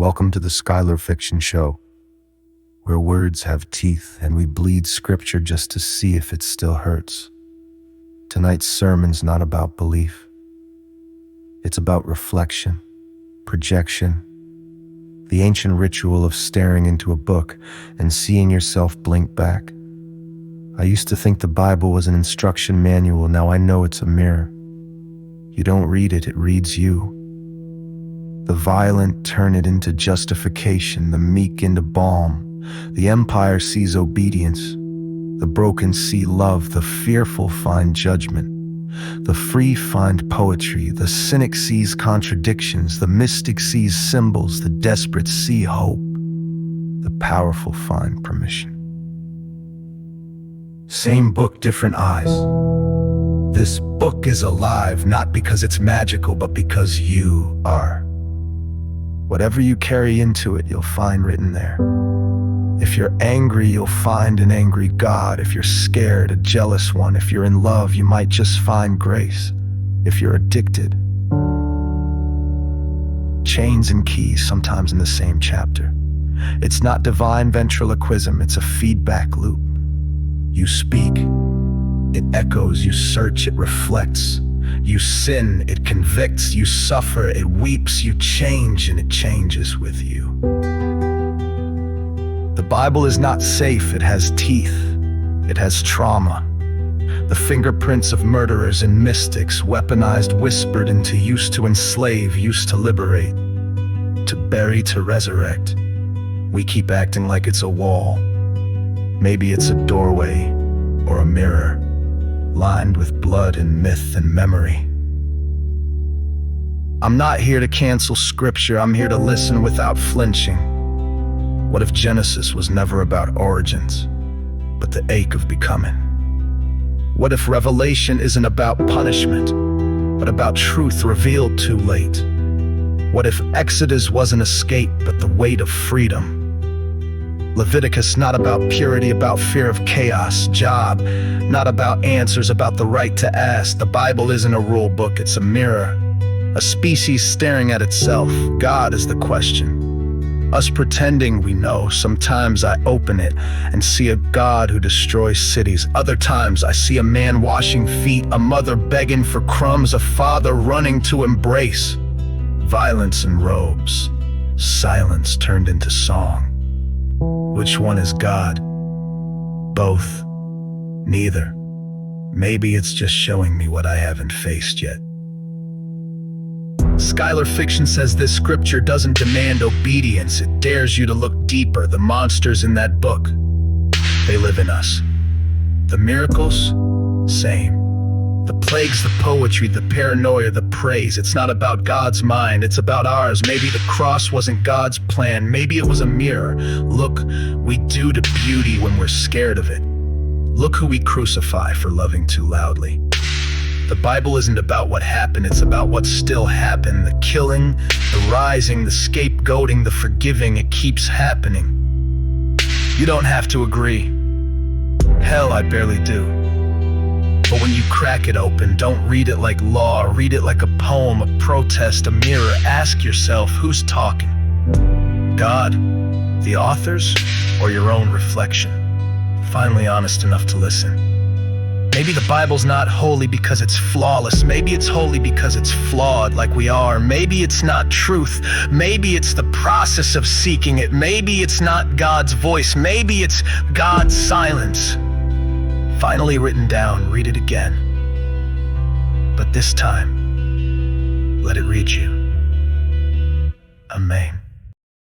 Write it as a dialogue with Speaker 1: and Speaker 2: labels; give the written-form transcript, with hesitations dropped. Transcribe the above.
Speaker 1: Welcome to the Skylar Fiction Show, where words have teeth and we bleed scripture just to see if it still hurts. Tonight's sermon's not about belief. It's about reflection, projection, the ancient ritual of staring into a book and seeing yourself blink back. I used to think the Bible was an instruction manual. Now I know it's a mirror. You don't read it, it reads you. The violent turn it into justification, the meek into balm. The empire sees obedience. The broken see love. The fearful find judgment. The free find poetry. The cynic sees contradictions. The mystic sees symbols. The desperate see hope. The powerful find permission. Same book, different eyes. This book is alive, not because it's magical, but because you are. Whatever you carry into it, you'll find written there. If you're angry, you'll find an angry God. If you're scared, a jealous one. If you're in love, you might just find grace. If you're addicted, chains and keys, sometimes in the same chapter. It's not divine ventriloquism, it's a feedback loop. You speak, it echoes. You search, it reflects. You sin, it convicts. You suffer, it weeps. You change, and it changes with you. The Bible is not safe. It has teeth. It has trauma. The fingerprints of murderers and mystics, weaponized, whispered into, used to enslave, used to liberate, to bury, to resurrect. We keep acting like it's a wall. Maybe it's a doorway or a mirror, lined with blood and myth and memory. I'm not here to cancel scripture. I'm here to listen without flinching. What if Genesis was never about origins, but the ache of becoming? What if Revelation isn't about punishment, but about truth revealed too late? What if Exodus wasn't escape, but the weight of freedom? Leviticus not about purity, about fear of chaos. Job not about answers, about the right to ask. The Bible isn't a rule book, it's a mirror, a species staring at itself. God is the question. Us pretending we know. Sometimes I open it and see a God who destroys cities. Other times I see a man washing feet, a mother begging for crumbs, a father running to embrace. Violence in robes, silence turned into song. Which one is God? Both? Neither? Maybe it's just showing me what I haven't faced yet. Skylar Fiction says this scripture doesn't demand obedience. It dares you to look deeper. The monsters in that book, they live in us. The miracles, same. The plagues, the poetry, the paranoia, the praise. It's not about God's mind, it's about ours. Maybe the cross wasn't God's plan. Maybe it was a mirror. Look, we do to beauty when we're scared of it. Look who we crucify for loving too loudly. The Bible isn't about what happened, it's about what still happened. The killing, the rising, the scapegoating, the forgiving. It keeps happening. You don't have to agree. Hell, I barely do. But when you crack it open, don't read it like law. Read it like a poem, a protest, a mirror. Ask yourself, who's talking? God, the authors, or your own reflection? Finally honest enough to listen. Maybe the Bible's not holy because it's flawless. Maybe it's holy because it's flawed like we are. Maybe it's not truth. Maybe it's the process of seeking it. Maybe it's not God's voice. Maybe it's God's silence. Finally written down, read it again. But this time, let it read you. Amen.